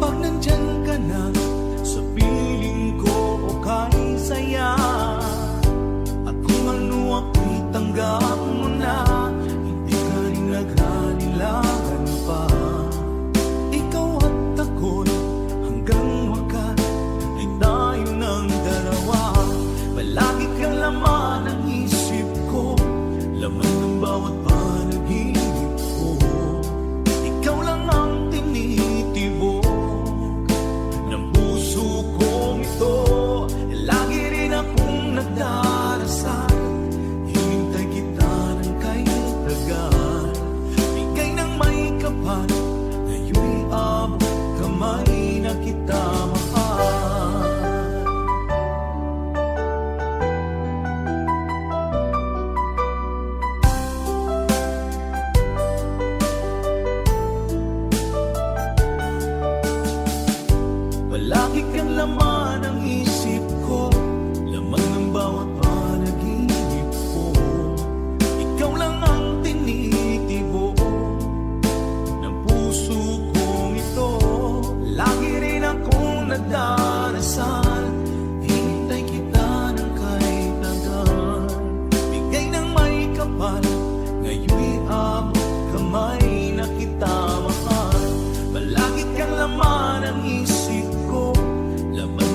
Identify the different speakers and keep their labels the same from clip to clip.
Speaker 1: Pag nandyan ka na sa piling ko, okay saya. At kung ano ako'y tanggap mo na, hindi ka rin naghalilangan pa. Ikaw at ako'y hanggang wakas ay tayo ng dalawa. Palagi kang laman ng isip ko, laman ng bawat panaginip ko. Ikaw lang ang tinitibok ng puso kong ito. Lagi rin akong nagdarasal, hinintay kita ng kay tagal. Bigay ng may kapal, ngayon'y abot kamay na kita mahal. Palagi kang laman ng isip ko, laman ng bawat panaginip ko. Ikaw lang ang tinitibok ng puso kong ito. Lagi rin akong nagdarasal, hinintay kita ng kay tagal. Bigay ng may kapal, ngayon'y abot kamay na kita mahal. Palagi kang laman ng isip ko, laman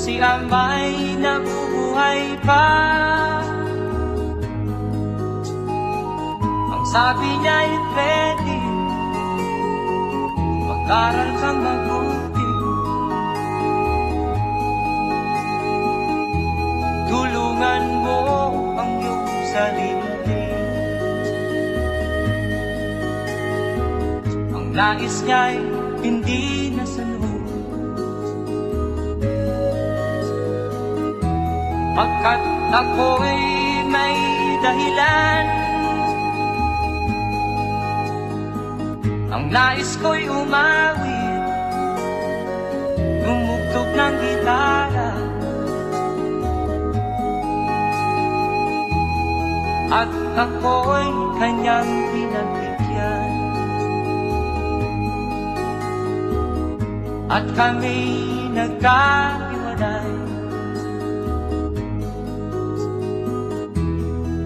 Speaker 2: si Ama'y nabubuhay pa. Ang sabi niya'y pwede, mag-aral kang mabuti, tulungan mo ang iyong sarili. Ang nais niya'y hindi nasunod, pagkat ako'y may dahilan. Ang nais ko'y umawit, tumugtog ng gitara, at ako'y kanyang pinagbigyan. At kami nagkahiwalay,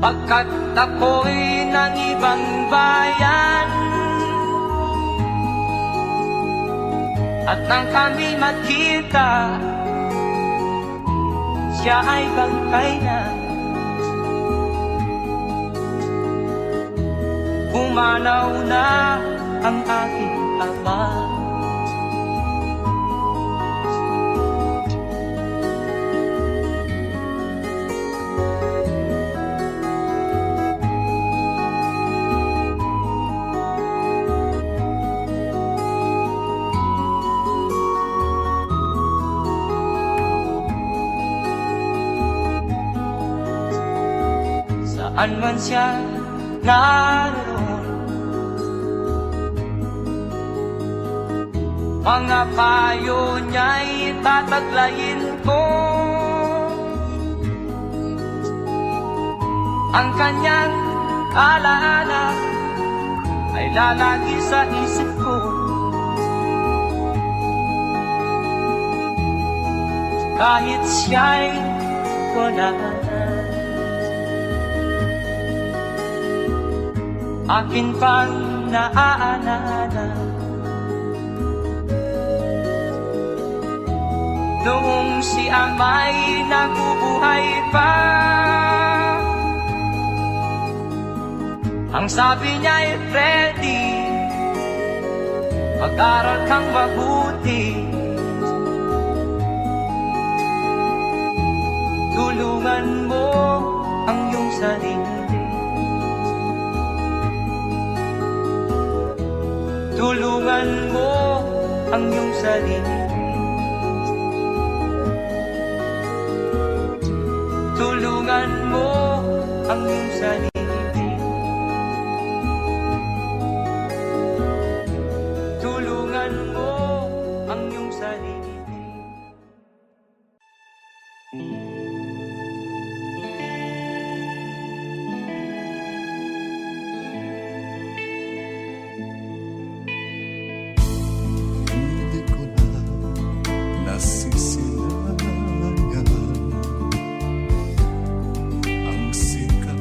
Speaker 2: pagkat ako'y ng ibang bayan. At nang kami magkita, siya ay bangkay na. Pumanaw na ang aking ama. Saan man siya naroon, mga payo niya'y tataglayin ko. Ang kanyang alaala ay lalagi sa isip ko. Kahit siya'y wala na, akin pang naaalala noong si Ama'y nabubuhay pa. Ang sabi niya'y Freddy, mag-aral kang mabuti, tulungan mo ang iyong sarili. Tulungan mo ang iyong sarili. Tulungan mo ang iyong sarili. Tulungan mo ang iyong sarili.
Speaker 1: Hindi ko na nasisilayan ang sikat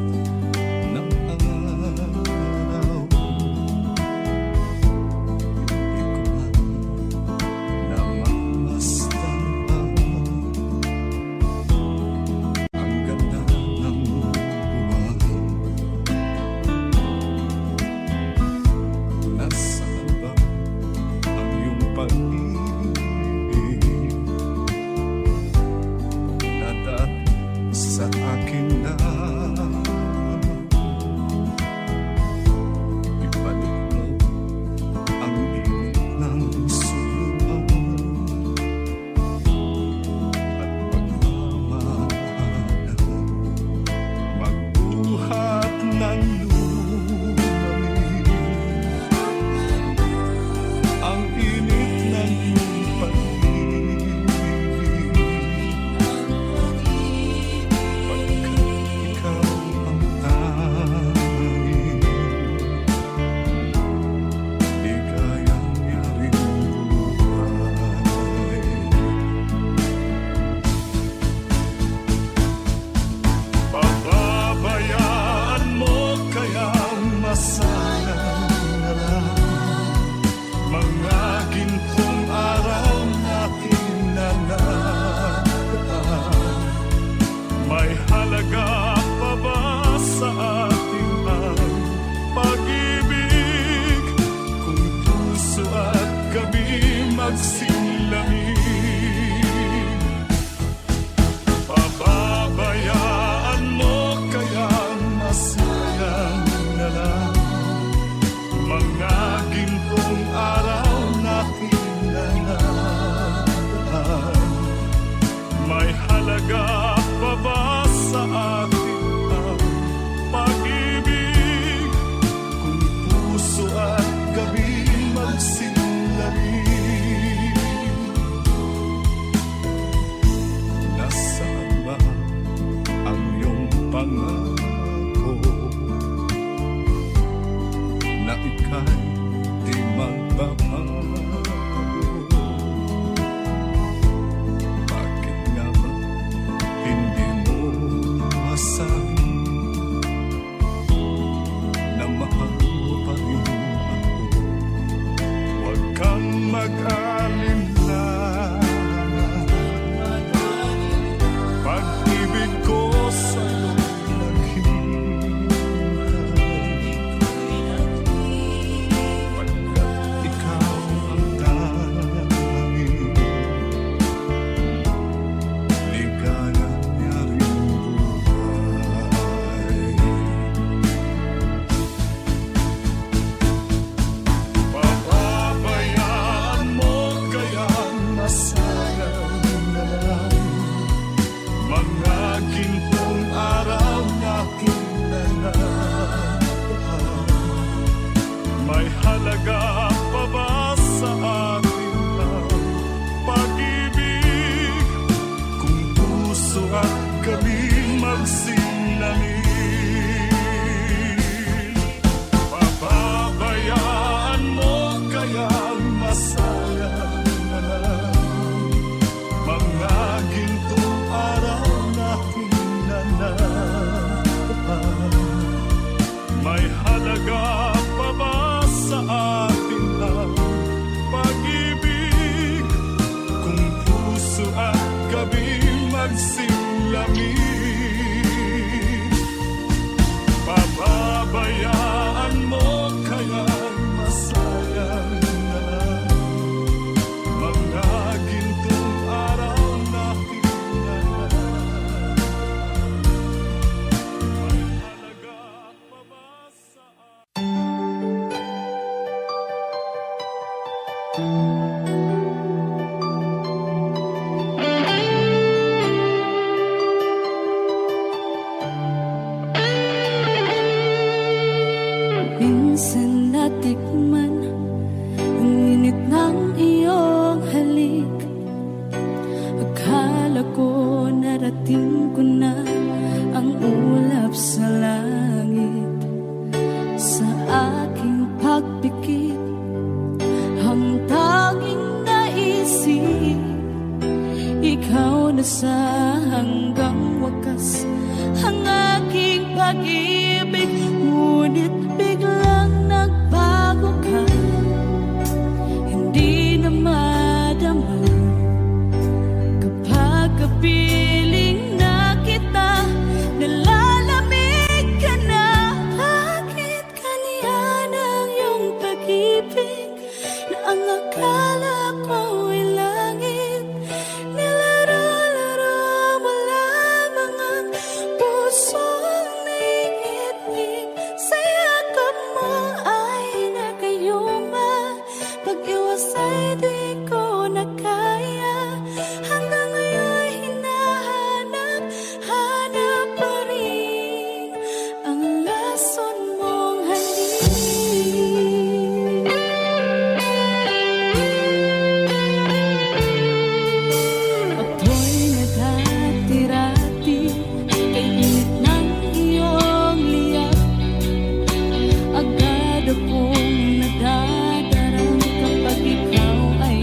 Speaker 1: mag-alinlangan. Pag-ibig ko sa'yo naghihintay, pagkat ikaw ang tanging ligayan niya rin buhay. Papabayaan mo kayang masayang na lang mga gintong araw na kinanaan. May halaga pa ba sa atin ang pag-ibig kung puso at gabi magsinangin? Papabayaan mo kayang masayang na lang mga gintong araw na hinanaan. May halaga pa ba sa atin ang pag-ibig kung puso at gabi magsilamig? Papabayaan mo kayang masayang na lang mga gintong araw na hinanaan. May halaga pa ba sa
Speaker 3: Minsan natikman ang init ng iyong halik. Akala ko narating ko na ang ulap sa langit. Sa aking pagpikit, ang tanging naisip, ikaw na sa hanggang wakas ang aking pag-ibig. Ngunit biglang nagbago ka, hindi na madama kapag kapiling na kita, nalalamig ka na. Bakit kaniyan ang iyong pag-ibig na ang akala ko ay langit? Nilaro-laro mo lamang ang pusong naiibig. Sa yakap mo ay nagayuma, pag-iwas ay di ko na kaya. Hanggang ngayon hinahanap, hanap pa rin ang lason mong halik. Ako'y naghatirati kay init ng iyong liyak. Agad akong nadadarang kapag ikaw ay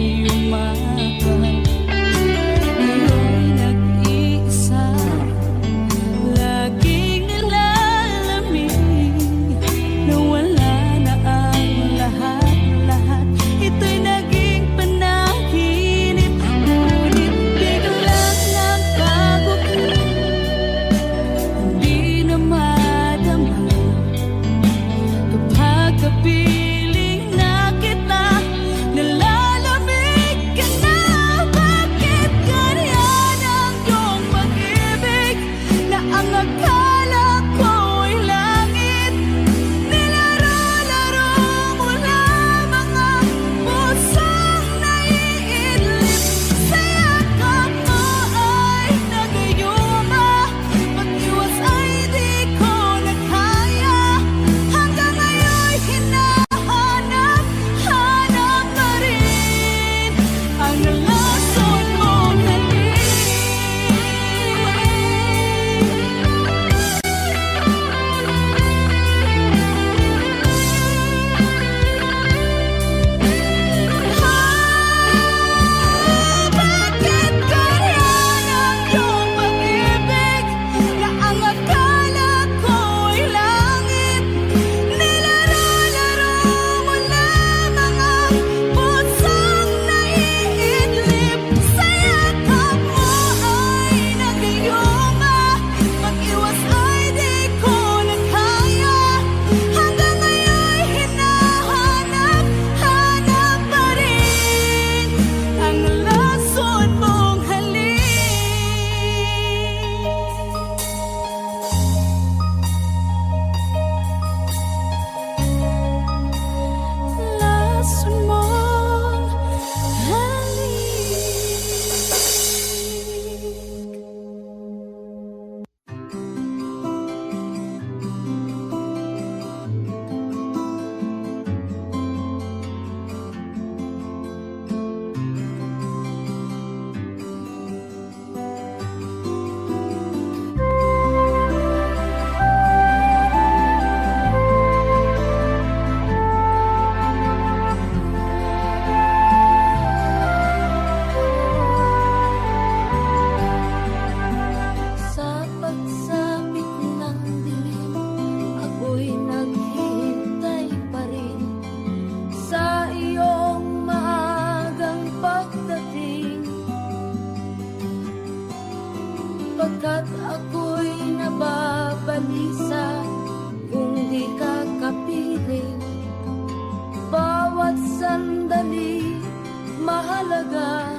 Speaker 3: mahalaga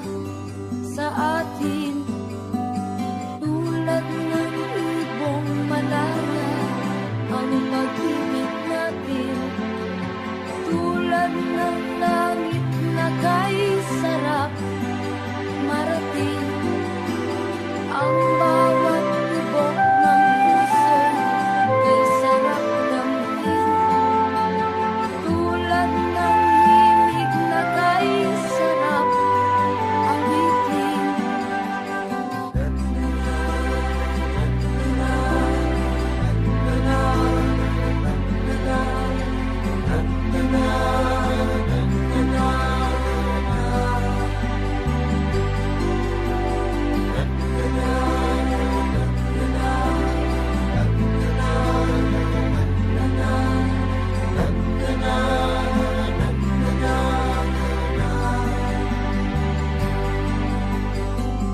Speaker 3: sa atin. Tulad ng ibong malaya ang pag-ibig natin. Tulad ng langit na kay sarap marating. Ang bawat tibok ng puso kay sarap damhin. Tulad ng himig na kay sarap awitin.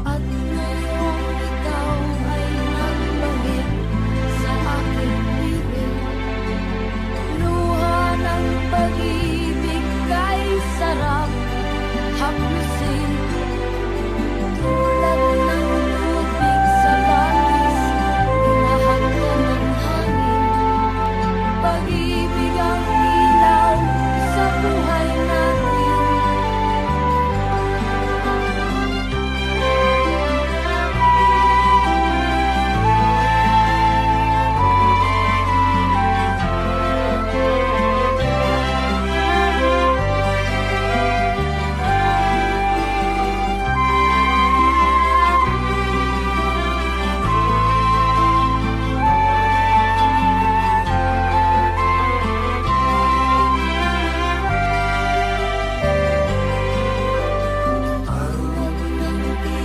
Speaker 3: At ngayong ikaw ay nagbangit sa aking piling. Luha ng pag-ibig kay sarap haplusin. Tulad ng tubig sa batis, hinahagkan ng hangin. Pag-ibig ang ilaw sa buhay natin.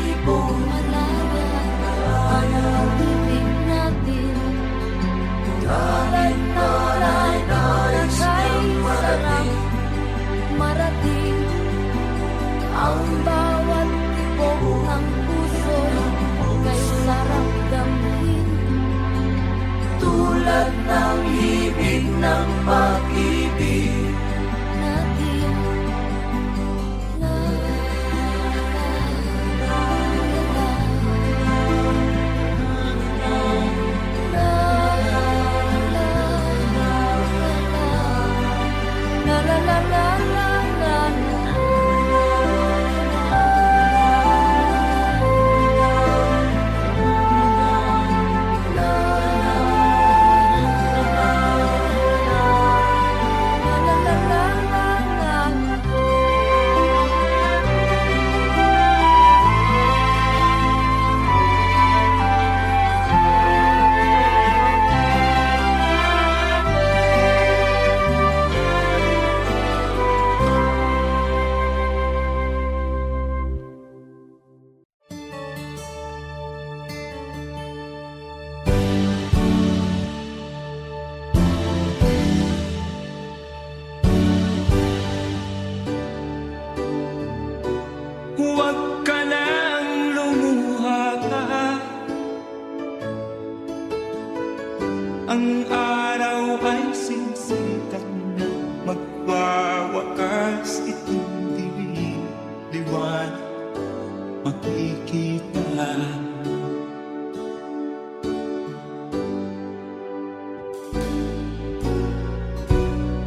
Speaker 3: Ibong malaya ang pag-ibig natin. Tulad ng langit na kay sarap marating. Ang bawat tibok ng puso kay sarap damhin. Tulad ng himig ng pag-ibig natin. La la la la la
Speaker 2: Huwag ka nang lumuha. Ang araw ay sisikat na, magwawakas itong dilim. Liwanag makikita.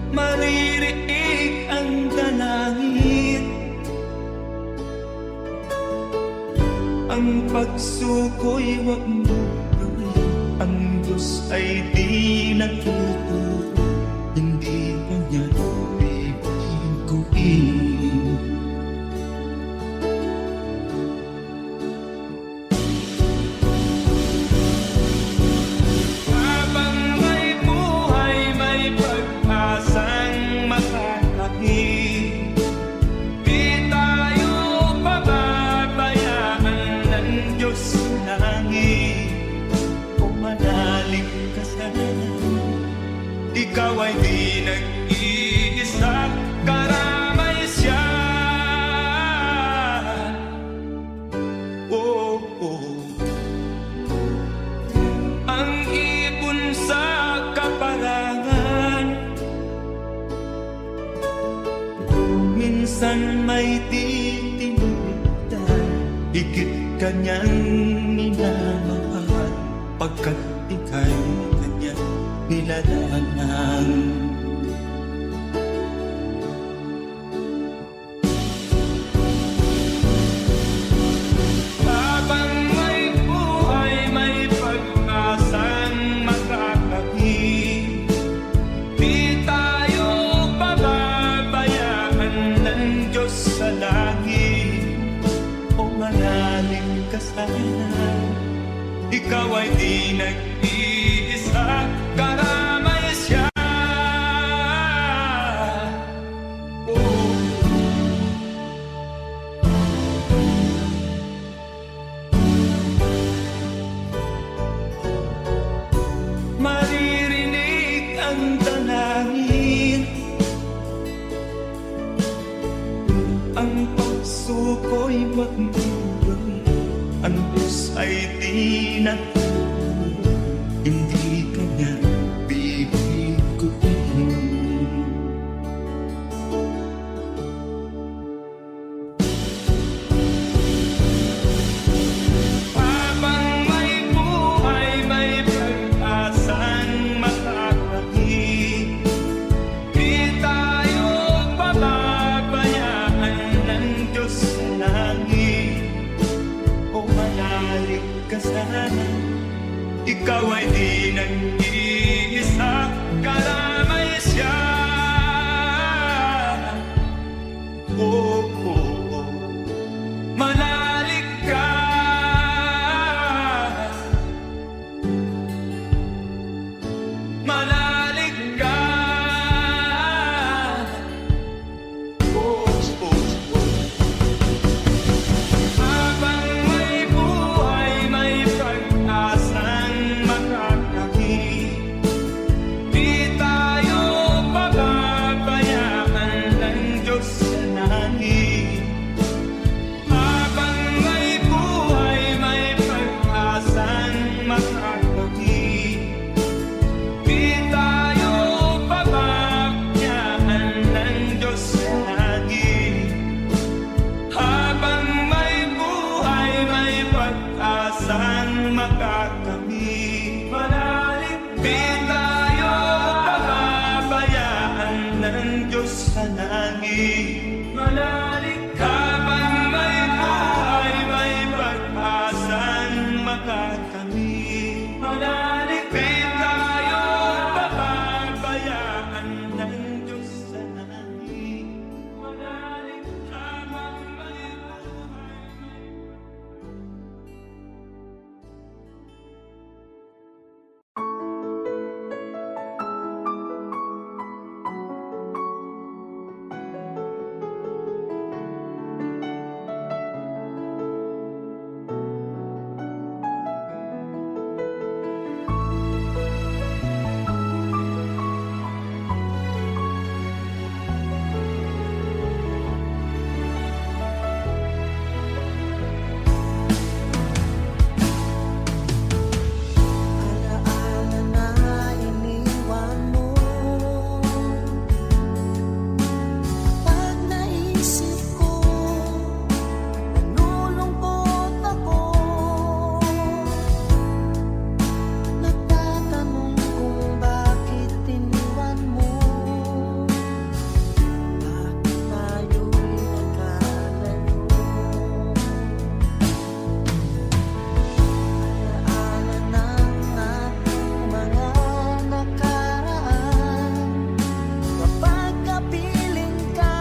Speaker 2: Maririnig ang dalangin. Ang pagsuko'y wag mo gawin. Ang Diyos ay di natuturo, hindi mo niya bibiguin. Habang may buhay, may pag-asang makakahit. Di tayo pababayaan ng Diyos sa langit. O manalig ka sana, ikaw ay di nag-iisa, karamay siya. Oh, oh. Ang ibon sa kaparangan, minsan may titig kanyang minamahal, pagkat ika'y kanyang nilalanang.
Speaker 1: Habang may buhay, may pag-asang makakahin. Di tayo pababayaan ng Diyos sa langit.
Speaker 2: O manalig ka sana,
Speaker 1: Ikaw ay di nag-iisa, karamay siya. Oh.
Speaker 2: maririnig ang dalangin. Ang pagsuko'y magmulong, ang Diyos ay di natutulog, hindi kanya bibiguin.
Speaker 1: Habang may buhay, may pag-asang makakahin. Di tayo pababayaan ng Diyos sa langit.
Speaker 2: O manalig ka sana,
Speaker 1: Ikaw ay di nag-iisa, karamay siya. Oh, oh, oh. Manalig ka. Manalig ka. Oh, oh, oh. Habang may buhay, may pag-asang makakahin. Di tayo pababayaan ng Diyos sa langit. Habang may buhay, may pag-asang makakahin. Di tayo pababayaan ng Diyos sa langit. Habang may buhay, may pag-asang makakamit. Manalig, di tayo pababayaan ng Diyos sa langit. Manalig, habang may buhay, may pag-asang makakamit. Manalig, di tayo pababayaan ng Diyos sa langit. Manalig, habang may buhay, may
Speaker 4: Alaala na iniwan mo. Pag naisip ko, nalulungkot ako. Nagtatanong kung bakit iniwan mo. Bakit tayo'y nagkalayo? Alaala ng ating mga nakaraan. Kapag kapiling ka,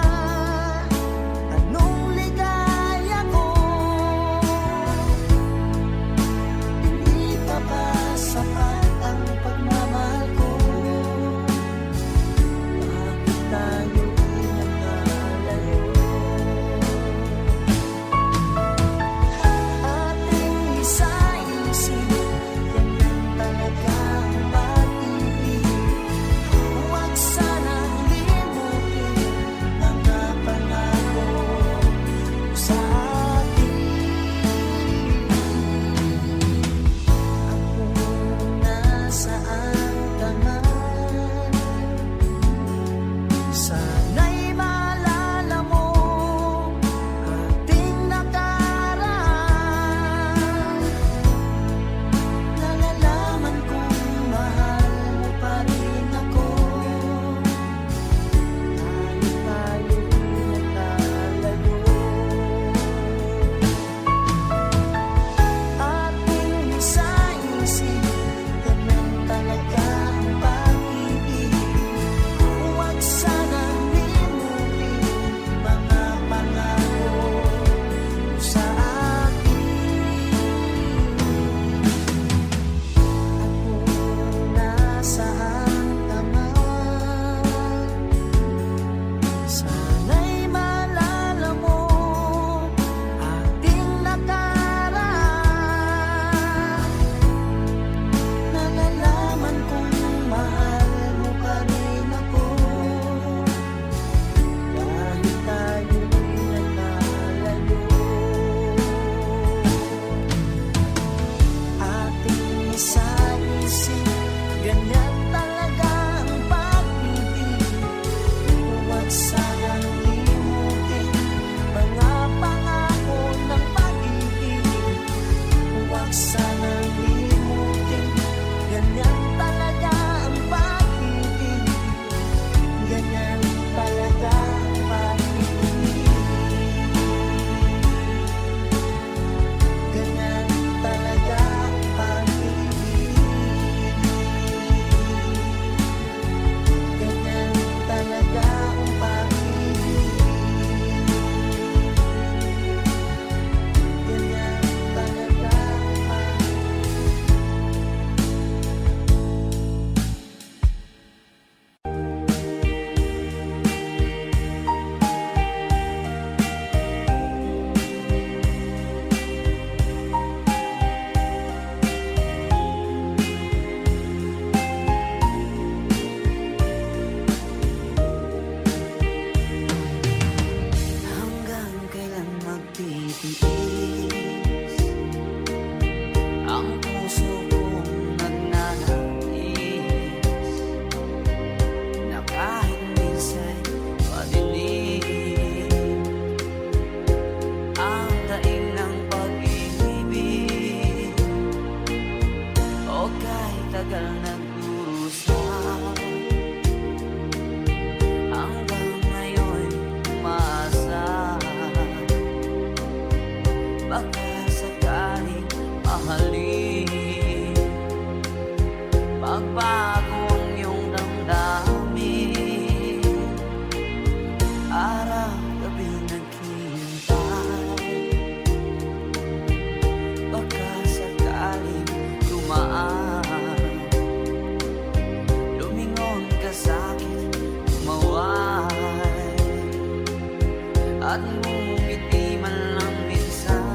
Speaker 4: at ngumiti man lang minsan.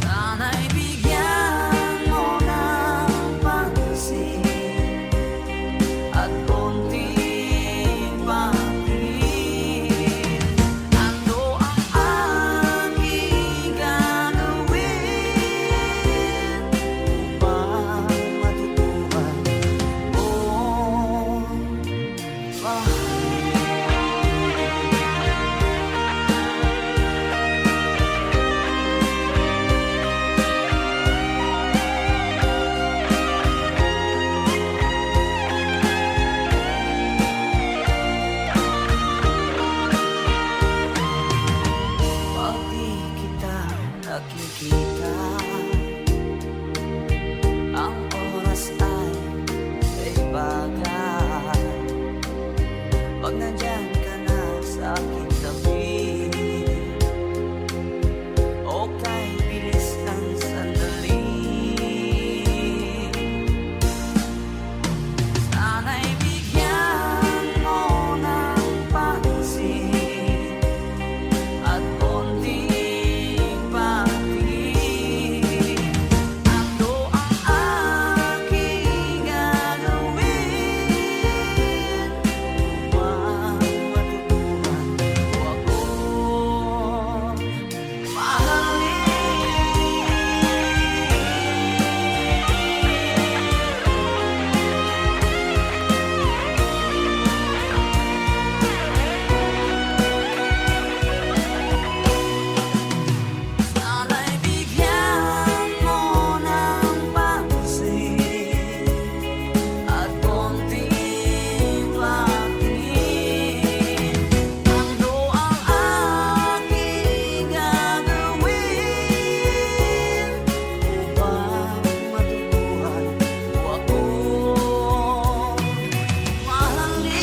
Speaker 4: Sana'y bigyan mo ng pansin at konting patingin. Ano ang aking gagawin upang matutuhan mong mahalin? Pag di kita nakikita, ang oras ay bagay. Pag nandyan ka na sa aking tabi, o kahit bilis ng sandali, sana'y bigyan mo ng pansin at konting patingin. Ano ang aking gagawin upang matutuhan mo akong mahalin? Sana'y bigyan mo ng pansin at konting patingin. Ano ang aking gagawin upang matutuhan mo akong mahalin?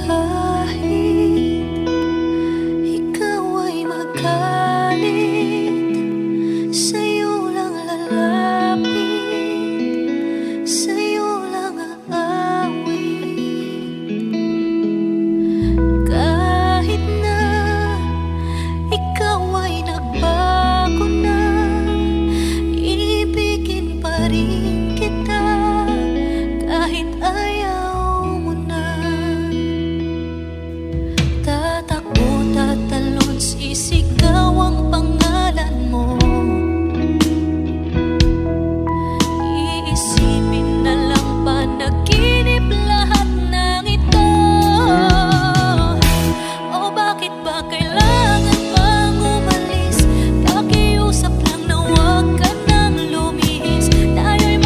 Speaker 3: Kahit ikaw ay magalit, sa'yo lang lalapit, sa'yo lang aawin. Kahit na ikaw ay nagbago na, ibigin pa rin kita kahit ayaw mo na. Tatakbo, tatalon, sisigaw ang pangalan mo. Iisipin na lang panaginip lahat ng ito. O bakit ba kailangan pang umalis? Pakiusap lang na huwag ka nang lumihis. Tayo'y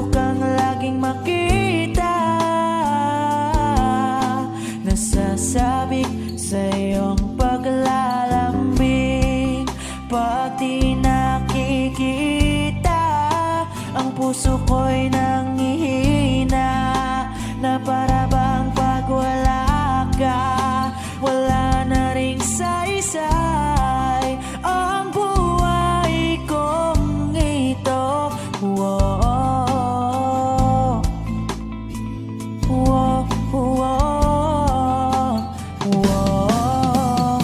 Speaker 4: gusto kang laging makita, nasasabik sa iyong paglalambing. Pag di nakikita, ang puso ko'y nangihina, na para bang pag wala ka, wala na ring saysay ang buhay kong ito. Whoa, whoa, whoa, whoa.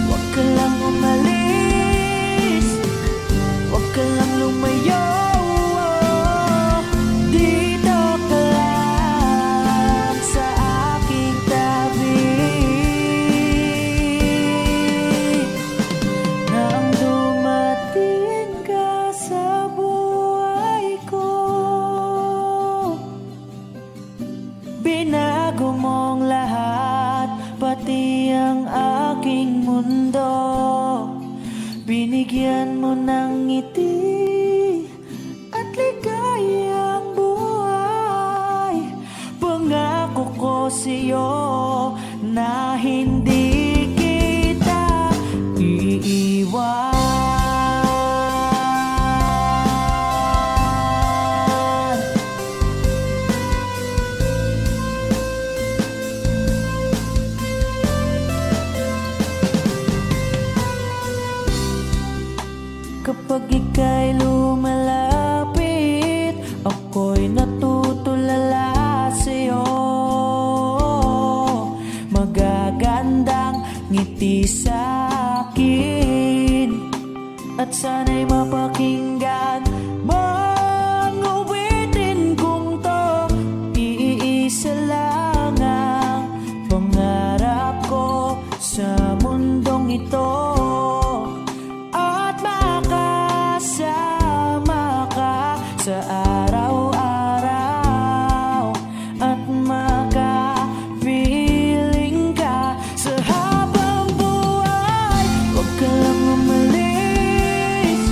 Speaker 4: Huwag ka lang umalis, huwag ka lang lumayo. Dito ka lang sa aking tabi. Nang dumating ka sa buhay ko, binago mong lahat, pati ang aking mundo. Binigyan mo ng ngiti at ligayang buhay. Pangako ko sa'yo na hindi kita iiwan. Kapag ika'y lumalapit, ako'y natutulala sa'yo. Magagandang ngiti sa'kin, at sana'y mapakinggan mo ang awitin kong to. Iisa lang ang pangarap ko sa mundong ito, at makasama ka sa araw-araw, at makapiling ka sa habang buhay. Huwag ka lang umalis,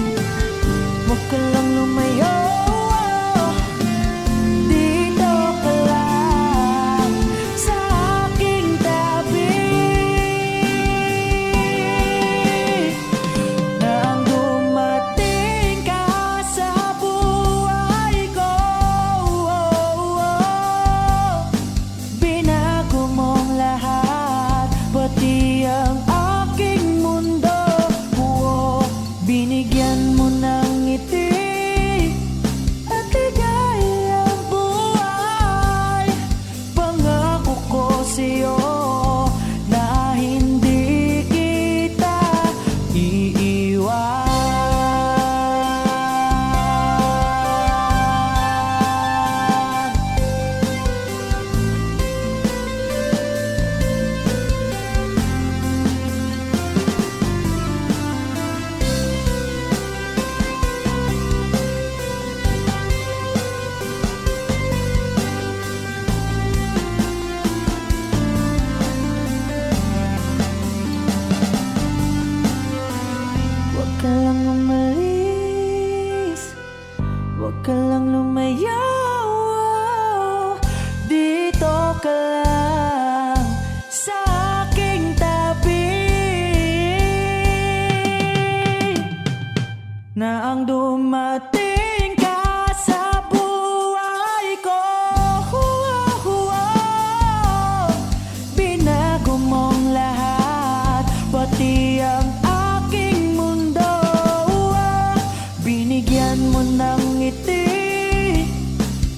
Speaker 4: huwag ka lang lumayo. Dito ka lang sa aking tabi. Nang dumating ka sa buhay ko, binago mong lahat, pati ang aking mundo. Binigyan mo ng ngiti at ligayang buhay. Pangako ko sa'yo na hindi kita iiwan. Huwag ka lang umalis, huwag ka lang lumayo. Dito ka lang sa aking tabi. Na ang dumating ka sa buhay ko, binago mong lahat, pati ang aking mundo. Binigyan mo ng ngiti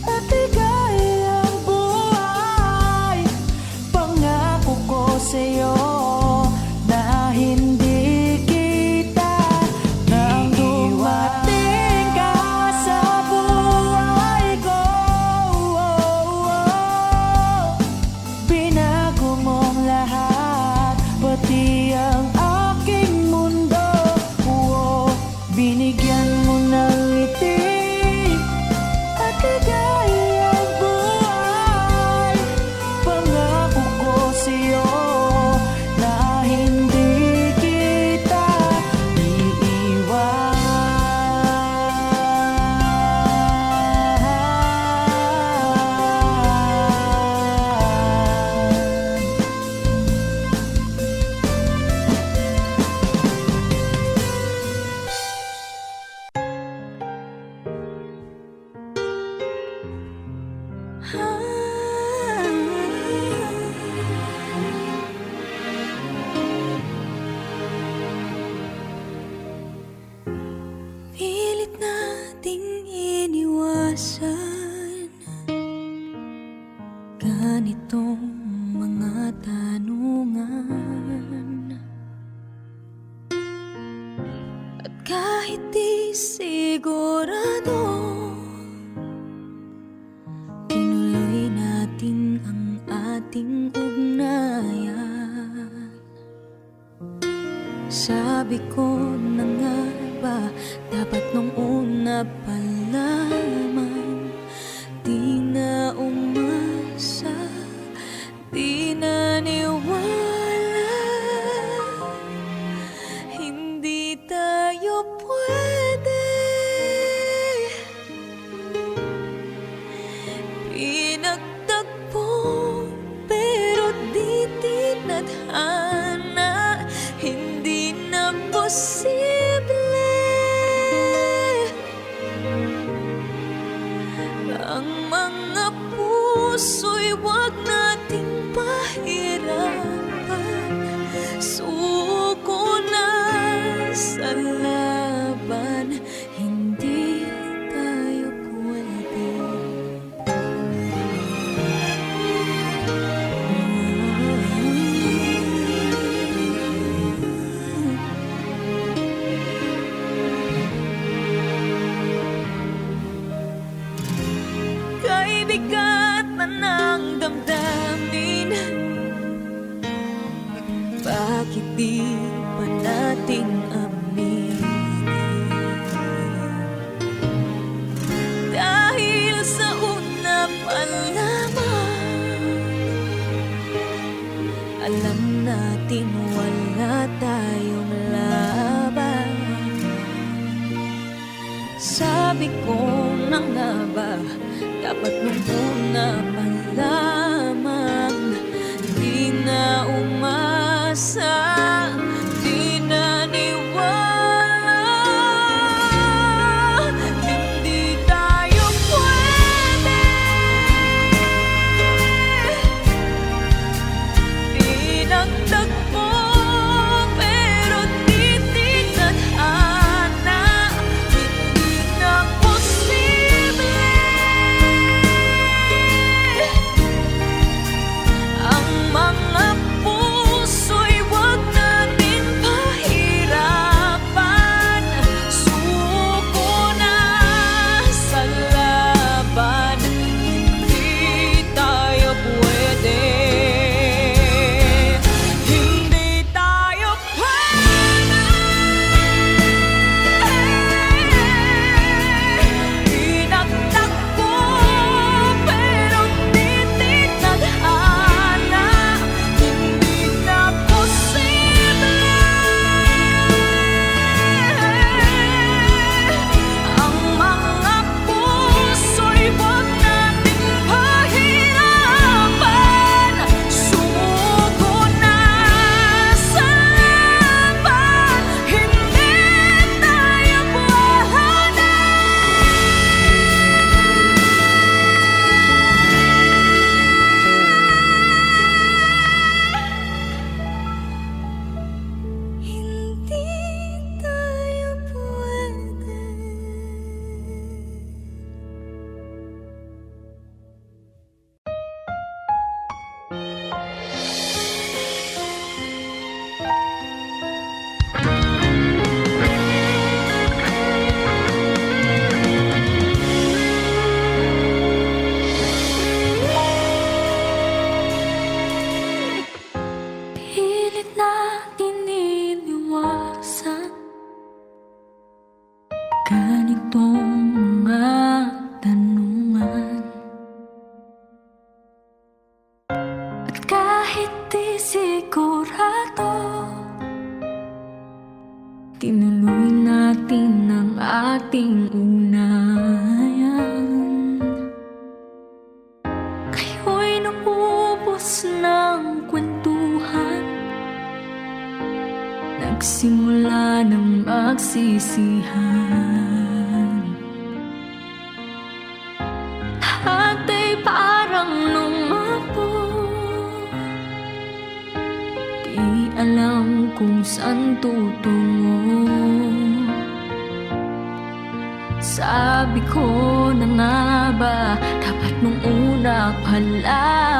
Speaker 4: at ligayang buhay. Pangako ko sa'yo na hindi kita nang dumating ka
Speaker 3: ganitong mga tanungan. At kahit di sigurado, tinuloy natin ang ating ugnayan. Sabi ko na nga ba, dapat nung una pa lamang, di na umasa, di naniwala, hindi tayo pwede. Pinagtagpo pero di tinadhana, hindi na posible. Ang mga puso'y wag nating pahirapan, suko na sa laban, hindi tayo pwede. Kay bigat na ng damdamin, bakit di pa natin aminin? Dahil sa una pa lamang, alam natin wala tayong laban. Sabi ko na nga ba, dapat nung una pa lamang, di na umasa, di naniwala, hindi tayo pwede. Pinagtagpo pero di tinadhana, hindi na posible. Ang mga puso'y wag natin pahirapan, suko na sa laban, hindi tayo pwede. Hindi tayo pwede. Pinagtagpo pero di tinadhana, hindi na posible. Ang mga puso'y wag nating pahirapan, sumuko na sa laban, hindi tayo pwede. Hindi tayo pwede. Pilit natin iniwasan ganitong mga tanungan. At kahit di sigurado, tinuloy natin ang ating ugnayan. Kayo'y naubos ng kwentuhan, nagsimula ng magsisihan. Lahat ay parang lumabo, di alam kung saan tutungo. Sabi ko na nga ba, dapat nung una pa lang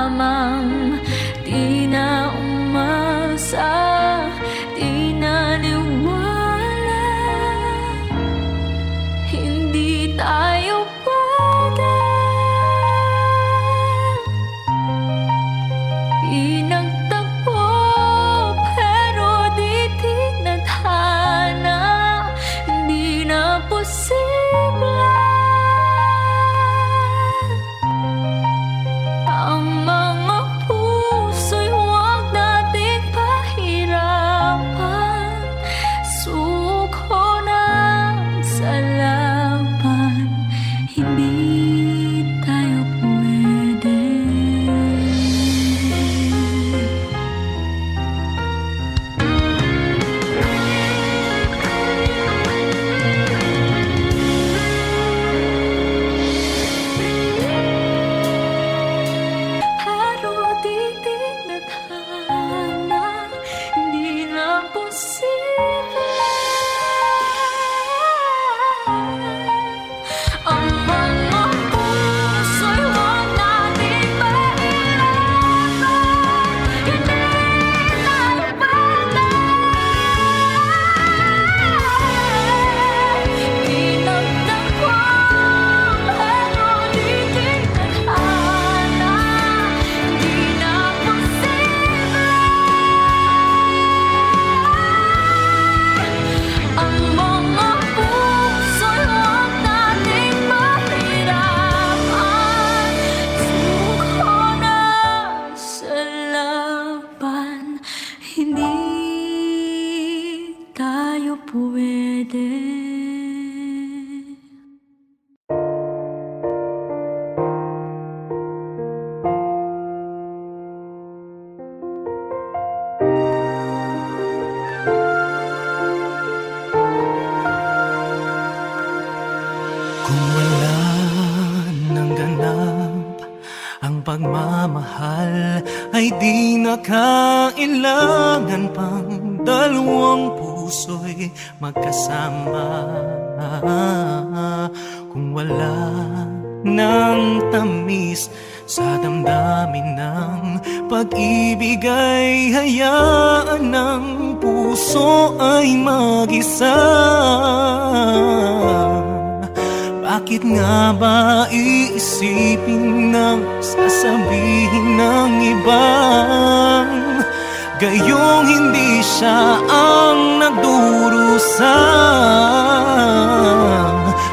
Speaker 2: Ang pagmamahal ay di na kailangan pang dalawang puso'y magkasama. Kung wala ng tamis sa damdamin ng pag-ibig ay hayaan ng puso ay mag-isa. Bakit nga ba iisipin ng sasabihin ng ibang gayong hindi siya ang nagdurusa?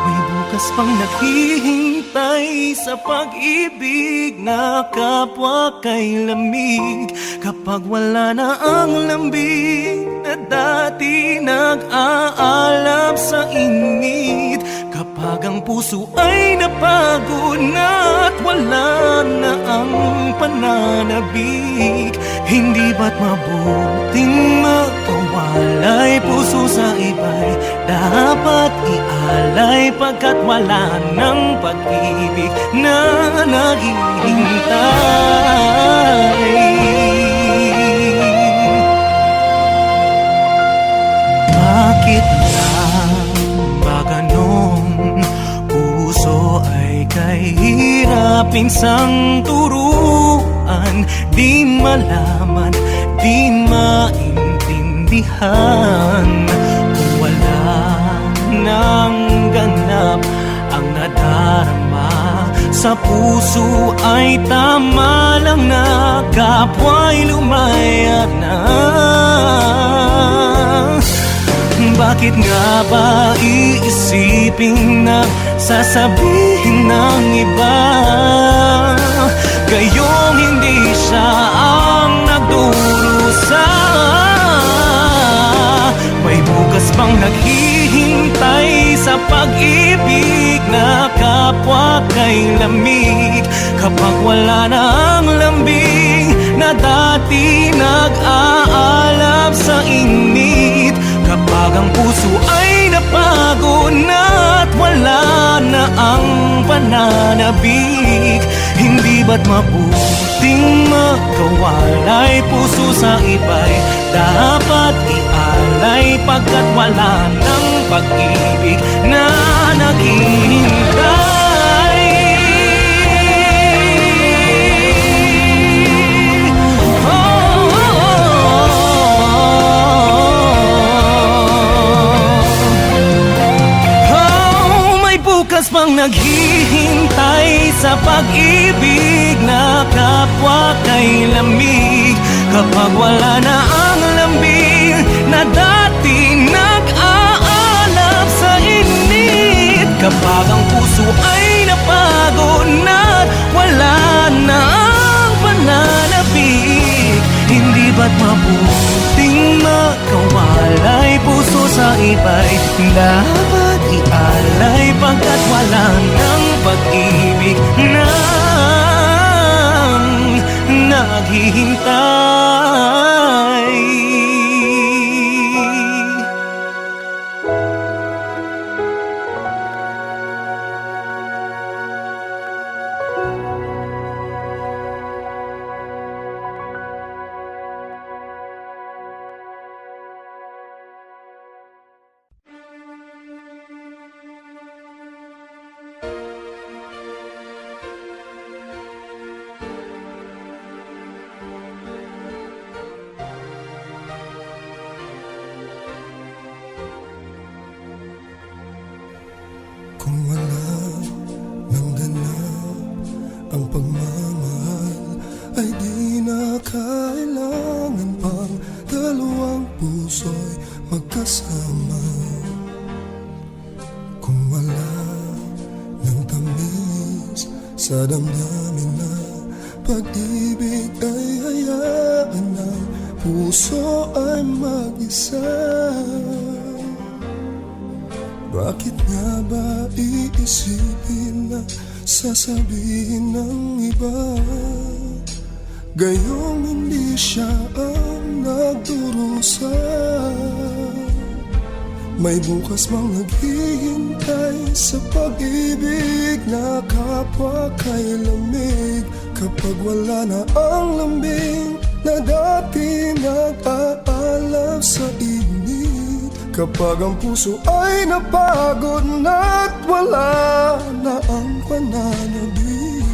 Speaker 2: May bukas pang naghihintay sa pag-ibig na kapwa kay lamig. Kapag wala na ang lambing na dati nag-aalab sa init, kapag ang puso ay napagod na at wala na ang pananabik, hindi ba't mabuting magkawalay? Puso sa iba'y dapat ialay, pagkat wala ng pag-ibig na naghihintay. Bakit lang ba ganun? Puso ay kahirapin sang turuan, di malaman, di maintindihan. Kung wala nang ganap ang nadarama sa puso, ay tama lang na kapwa'y lumaya na. Bakit nga ba iisipin na sasabihin ng iba gayong hindi siya ang nagdurusa? May bukas pang naghihintay sa pag-ibig na kapwa kay lamig. Kapag wala na ang lambing na dati nag-aalab sa init, kapag ang puso ay napagod na at wala na ang pananabik, hindi ba't mabuting magkawalay? Puso sa iba'y dapat ialay, pagkat wala ng pag-ibig na naghihintay. Bukas pang naghihintay sa pag-ibig na kapwa kay lamig. Kapag wala na ang lambing na dati nag-aalab sa init, kapag ang puso ay napagod na wala na ang pananabik, hindi ba't mabuting magkawalay? Puso sa iba'y dapat ialay, pagkat wala ng pag-ibig na naghihintay.
Speaker 5: Kung wala nang ganap ang pagmamahal, ay di na kailangan pang dalawang puso'y magkasama. Kung wala nang tamis sa damdamin na pag-ibig, ay hayaan ng puso ay mag-isa. Bakit nga ba iisipin na sasabihin ng iba gayong hindi siya ang nagdurusa? May bukas mang naghihintay sa pag-ibig na kapwa kay lamig. Kapag wala na ang lambing na dati nag-aalab sa init, kapag ang puso ay napagod na't wala na ang pananabik,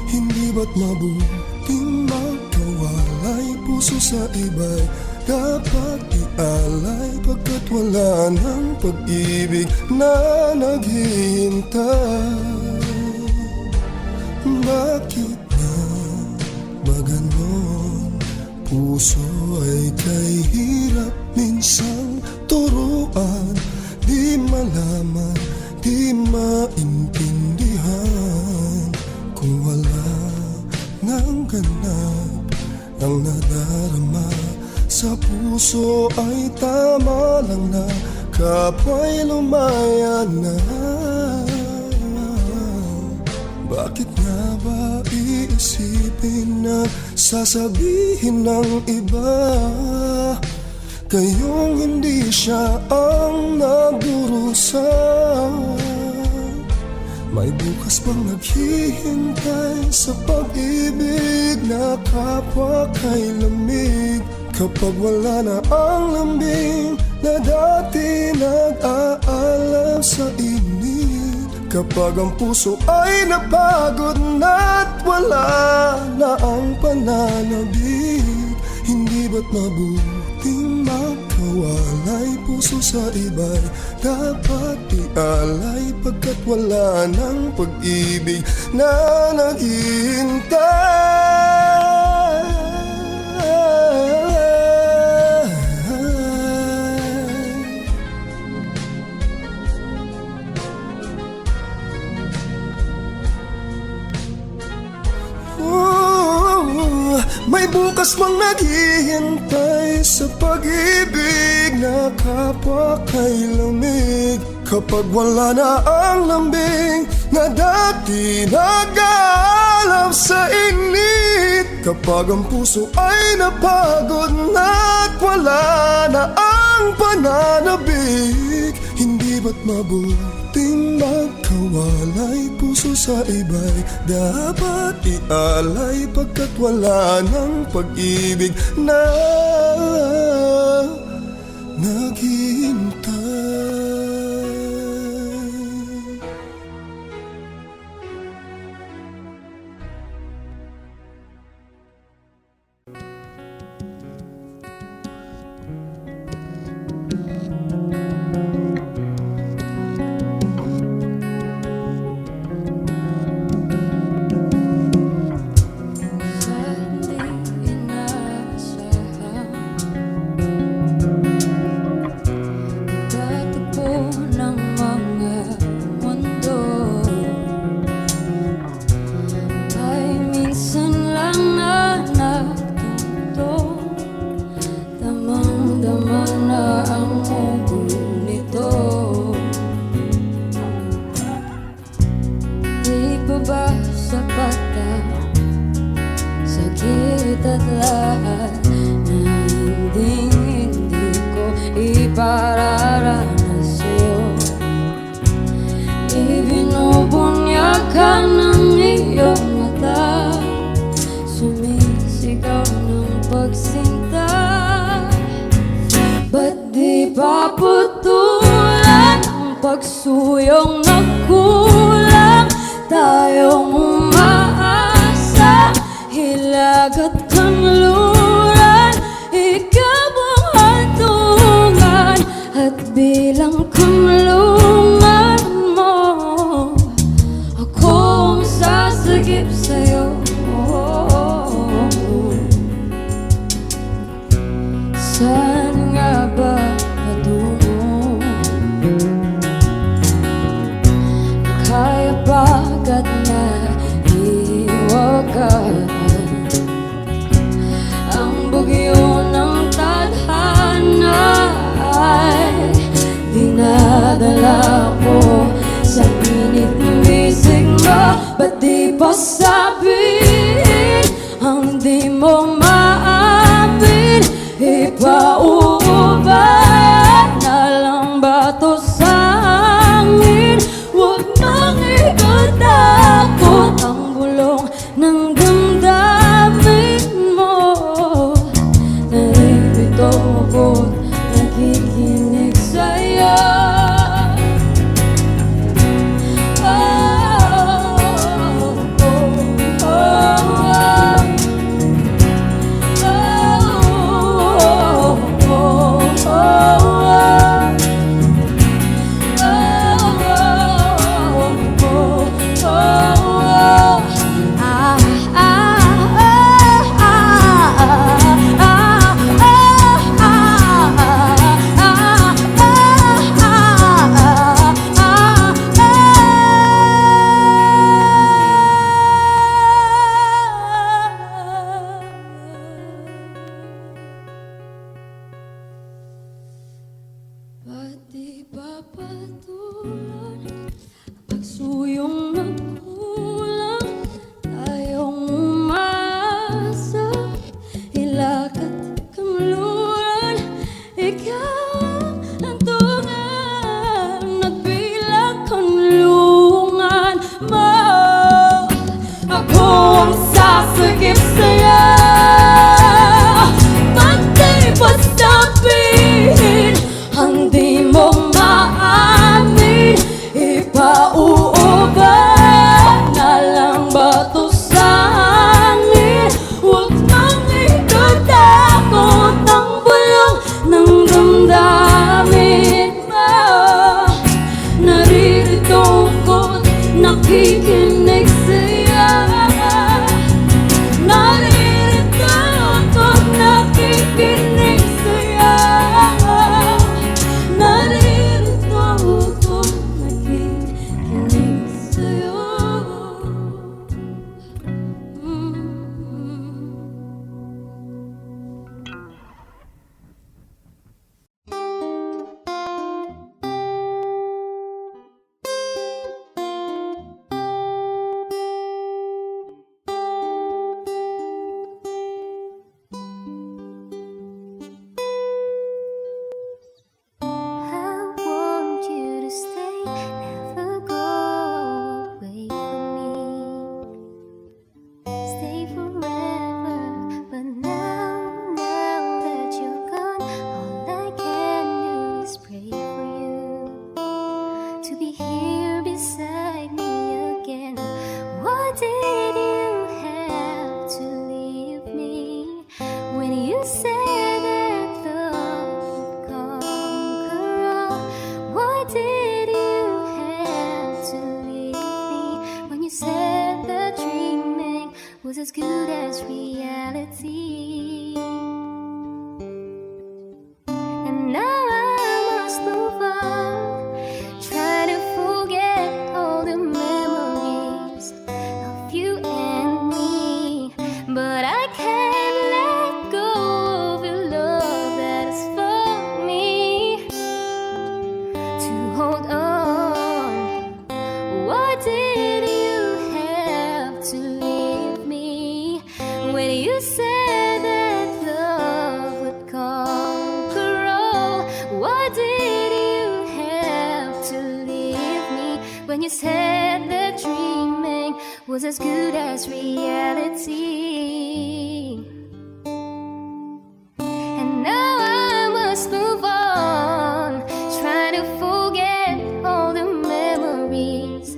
Speaker 5: hindi ba't mabuting magkawalay? Puso sa iba'y dapat ialay, pagkat wala ng pag-ibig na naghihintay. Bakit nga ba ganon? Puso ay kay hirap minsang turuan, di malaman, di maintindihan. Kung wala ng ganap ang nadarama sa puso, ay tama lang na kapwa'y lumaya na. Bakit nga ba iisipin na sasabihin ng iba kayong hindi siya ang nagdurusa? May bukas bang naghihintay sa pag-ibig na kapwa kay lamig? Kapag wala na ang lambing na dati nag-aalab sa init, kapag ang puso ay napagod na't wala na ang pananabik, hindi ba't mabuting magkawalay? Puso sa iba'y dapat ialay, pagkat wala ng pag-ibig na naghihintay. May bukas bang naghihintay sa pag-ibig na kapwa kay lamig? Kapag wala na ang lambing na dati nag-aalab sa init, kapag ang puso ay napagod na't wala na ang pananabik, hindi ba't mabuting magkawalay? Puso sa iba'y dapat ialay, pagkat wala ng pag-ibig na naghihintay.
Speaker 3: Pagsuyong nagkulang, tayong umaasa, hilag at kanluran, ikaw ang hantungan, at bilang kamlungan mo, akong sasagip sa'yo. Saan nga ba patungo? Kaya bagat na iwagan ang bugyo ng tadhana ay dinadala ko sa init ng bisig mo. Ba't di pa sabihin ang di mo maamin? Ipauubad na lang ba to sa hangin? Huwag mang ikatakot ang bulong ng damdamin. was as good as reality. And now I must move on, try to forget all the memories of you and me. But I can't let go of your love that is for me. To hold on, why did you have to leave me when you said that love would conquer all? Why did you have to leave me when you said that dreaming was as good as reality? And now I must move on, try to forget all the memories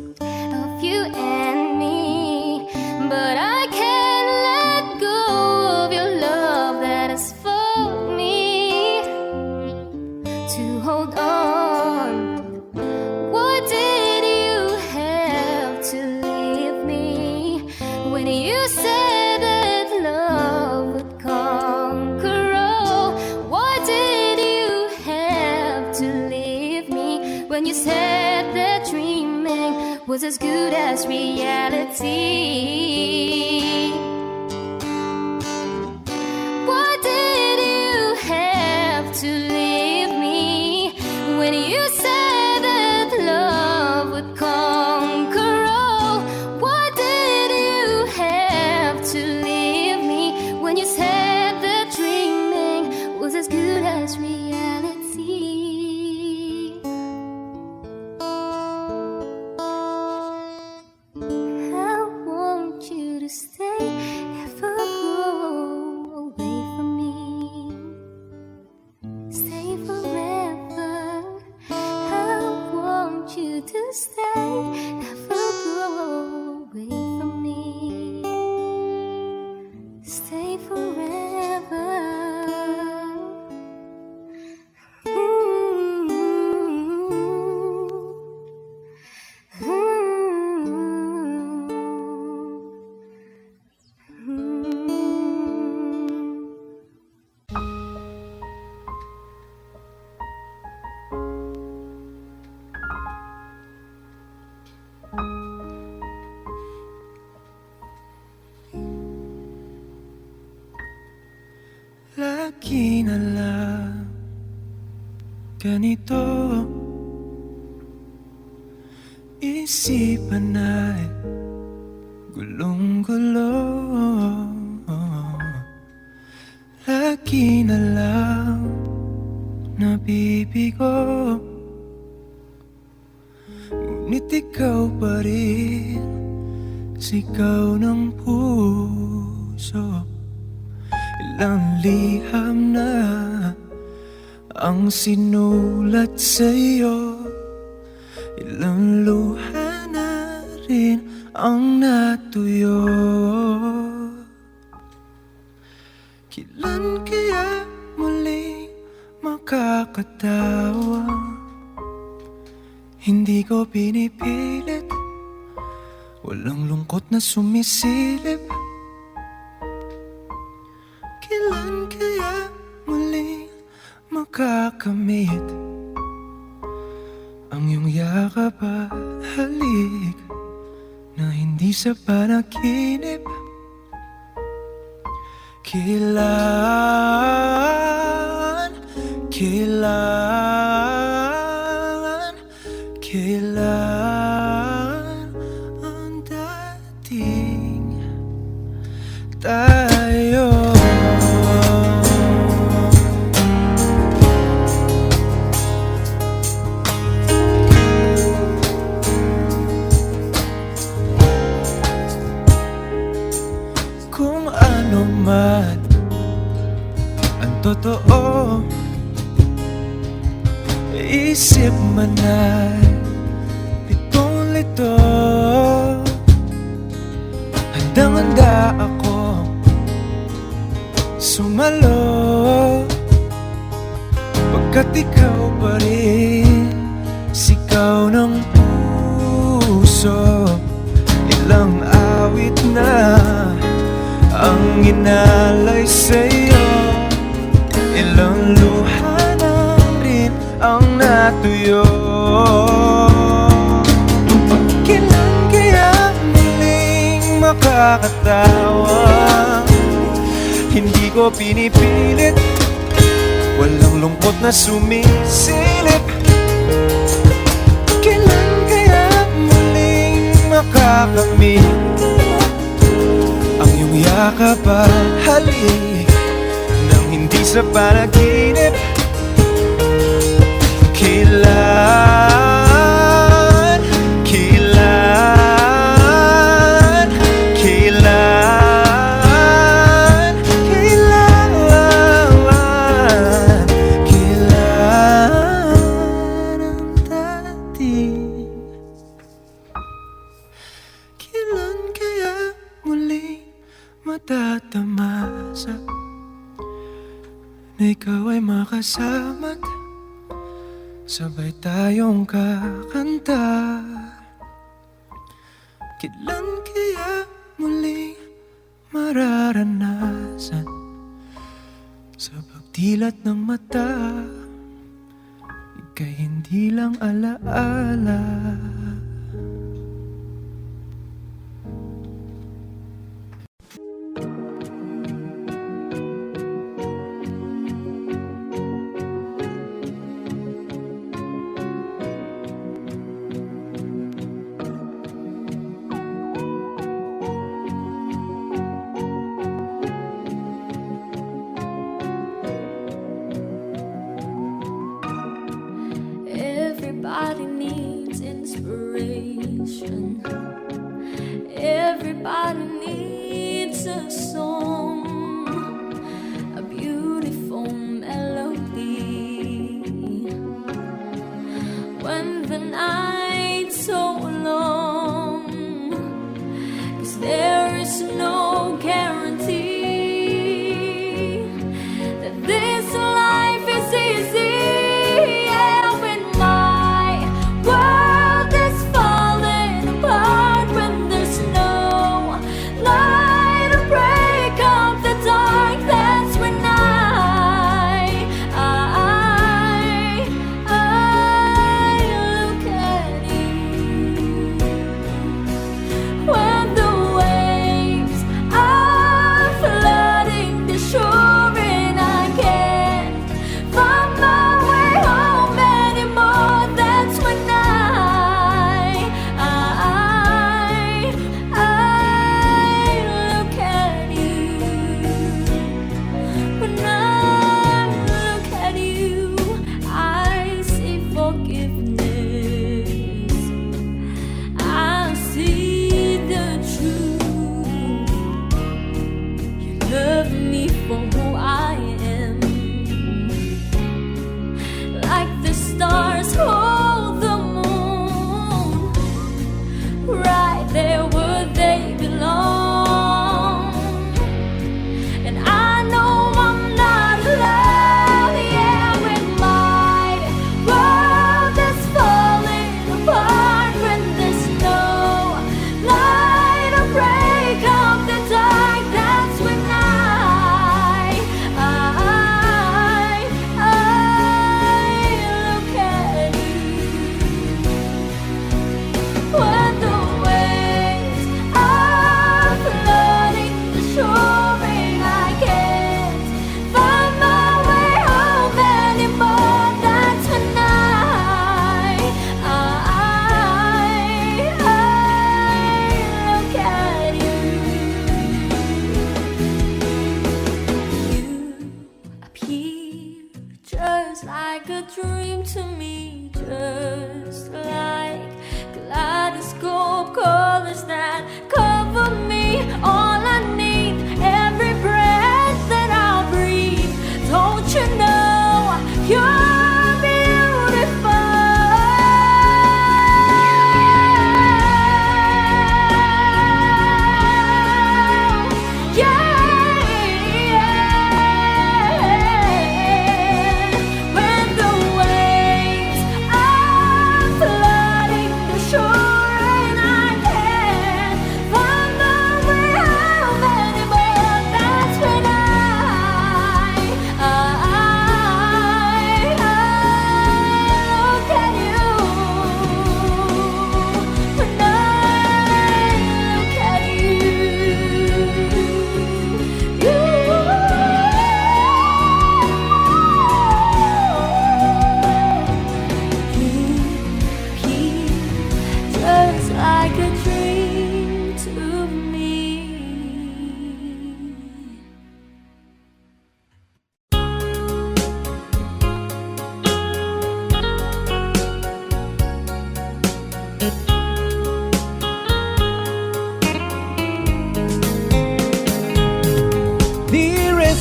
Speaker 3: of you and me. But I can't let go of your love that is for me. To hold on, why did you have to leave me when you said that love would conquer all? Why did you have to leave me when you said that dreaming was as good as reality? Why did you have to leave me when you said that love would conquer all? Why did you have to leave me when you said that dreaming was as good as reality? I want you to stay, never go away from me. Stay forever. I want you to stay, never go away from me. Stay forever.
Speaker 2: Lagi na lang ganito, isipan ay gulong-gulo. Lagi na lang nabibigo, ngunit ikaw pa rin, sigaw ng puso. Ilang liham na ang sinulat sa'yo, ilang luha na rin ang natuyo. Kailan kaya muli makakatawa? Hindi ko pinipilit, walang lungkot na sumisilip. Kailan kaya muli makakamit ang iyong yakap at halik na hindi sa panaginip? Kailan, kailan ang dating tayo? Kung ano man ang totoo, isip man ay litong-lito. Handang-handa ako sumalo, pagkat ikaw pa rin, sigaw ng puso. Ilang awit na inalay sa'yo. Ilang luha na rin ang natuyo. Kailan kaya muling makakatawa? Hindi ko pinipilit, walang lungkot na sumisilip. Kailan kaya muling makakamit ang iyong yakap at halik nang hindi sa panaginip? Kailan, kailan, kailan, kailan, kailan ang dating? Kailan kaya muling matatamasa na ikaw ay makasama't sabay tayong kakanta? Kailan kaya muling mararanasan sa pagdilat ng mata ika'y hindi lang alaala?
Speaker 3: Everybody needs inspiration. Everybody needs a song, a beautiful melody. When the night's so long, 'cause there is no guarantee that this life is easy. Like a dream to me, just like kaleidoscope colors that cover me. All I need, every breath that I breathe. Don't you know you're beautiful? Yeah. When the waves are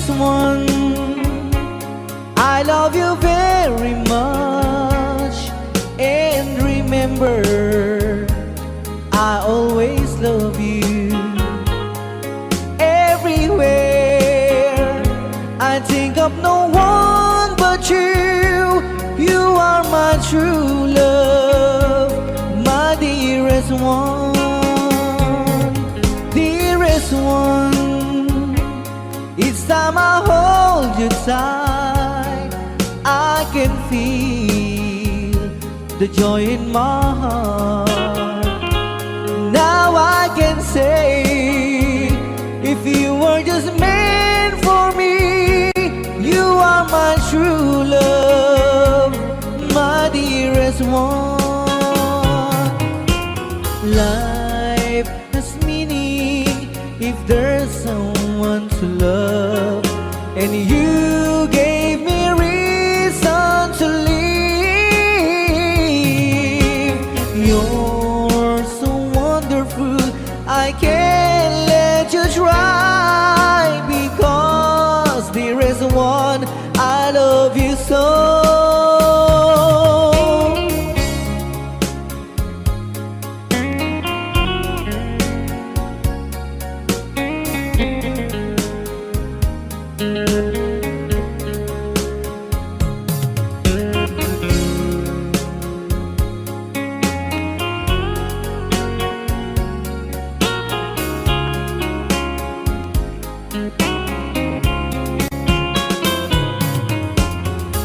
Speaker 6: dearest one, I love you very much. And remember, I always love you. Everywhere I think of no one but you. You are my true love, my dearest one. Dearest one, each time I hold you tight, I can feel the joy in my heart. Now I can say, if you were just meant for me, you are my true love, my dearest one. Life has meaning if there's someone to love, and you gave me reason to live. You're so wonderful, I can't let you try, because there is one, I love you so.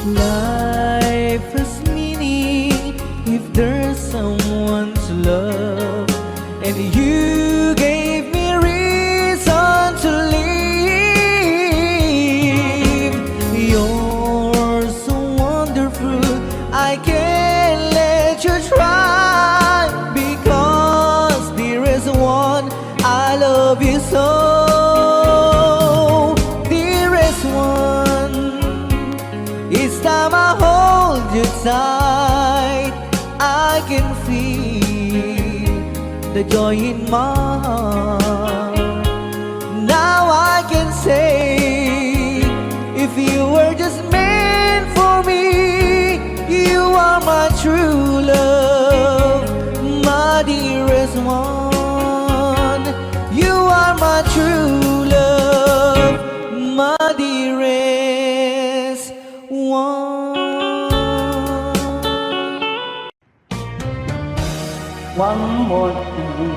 Speaker 6: Life has meaning if there's someone to love, and you gave me reason to live. You're so wonderful, I can't let you try, because there is one, I love you so. Dearest one, each time I hold you tight, I can feel the joy in my heart. Now I can say, if you were just meant for me, you are my true love, my dearest one. You are my true love, my dearest one.
Speaker 7: One more time,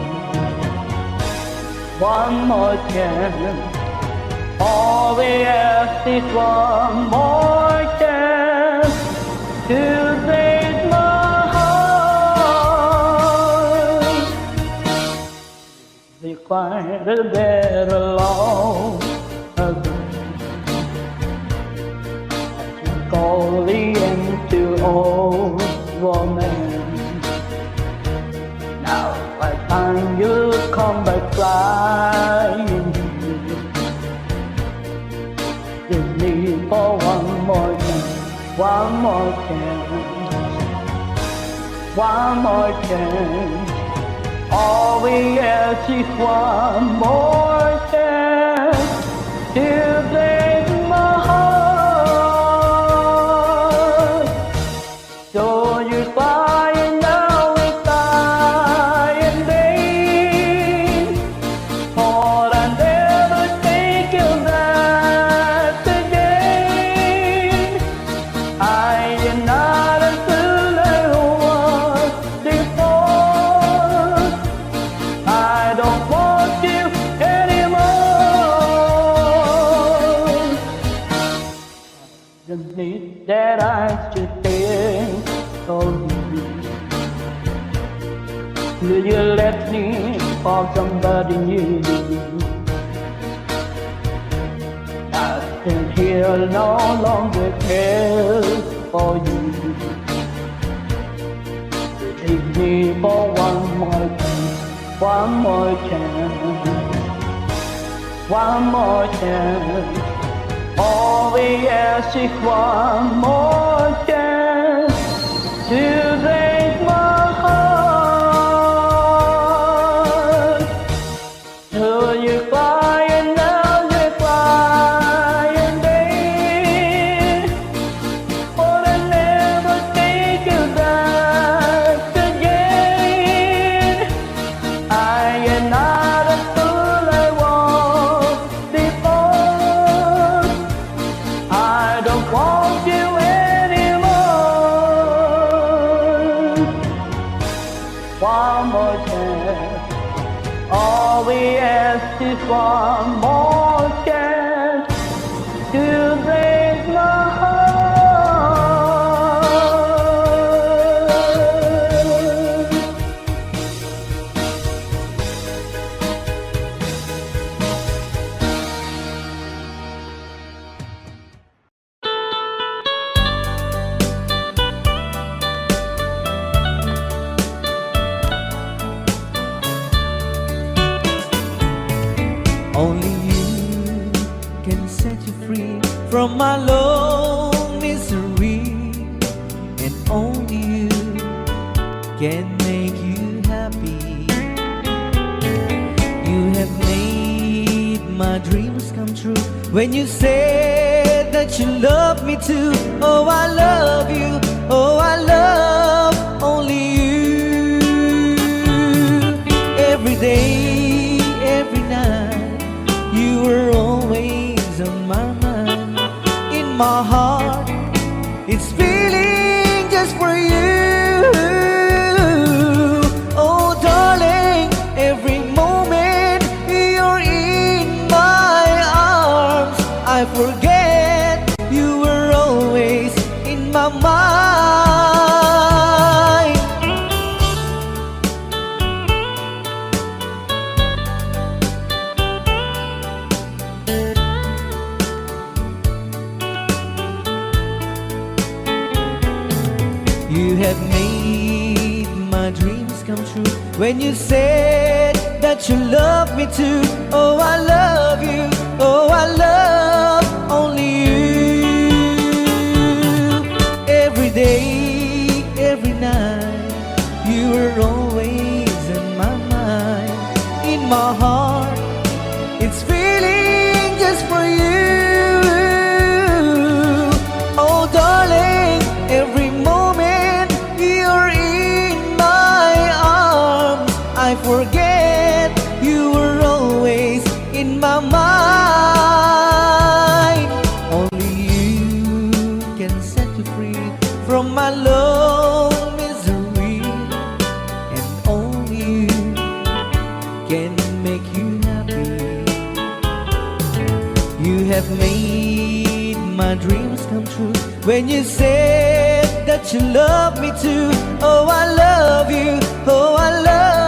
Speaker 7: one more chance. All we ask is one more chance to break my heart. They find a better long ago. Call the end to old romance. Now by time you come back flying, just need for one more chance, one more chance, one more chance. All we ask is one more chance to break my heart. So you fly and now we fly in vain, for I never think you back again. I am not as fool I was before. I don't want you anymore. The need that I should think of you. Will you let me for somebody new? I can hear no longer care for you. Take me for one more chance, one more chance, one more chance. All we ask is one more chance to break my heart. So you fly and now you fly one more chance to break my heart.
Speaker 6: Only you can set you free from my lone misery, and only you can make you happy. You have made my dreams come true when you said that you love me too. Oh, I love you. Oh, I love only you. Every day, every night, you were always on my mind. In my heart, it's feeling just for you. Oh, darling, every moment you're in my arms, I forget you were always in my mind. You have made my dreams come true when you said that you love me too. Oh, I love you. Oh, I love only you. Every day, every night, you were always in my mind. In my heart, it's feeling just for you. Oh, darling, every moment you're in my arms, I forget you were always in my mind. Only you can set you free from my lone misery, and only you can make you happy. You have made my dreams come true when you said that you love me too. Oh, I love you. Oh, I love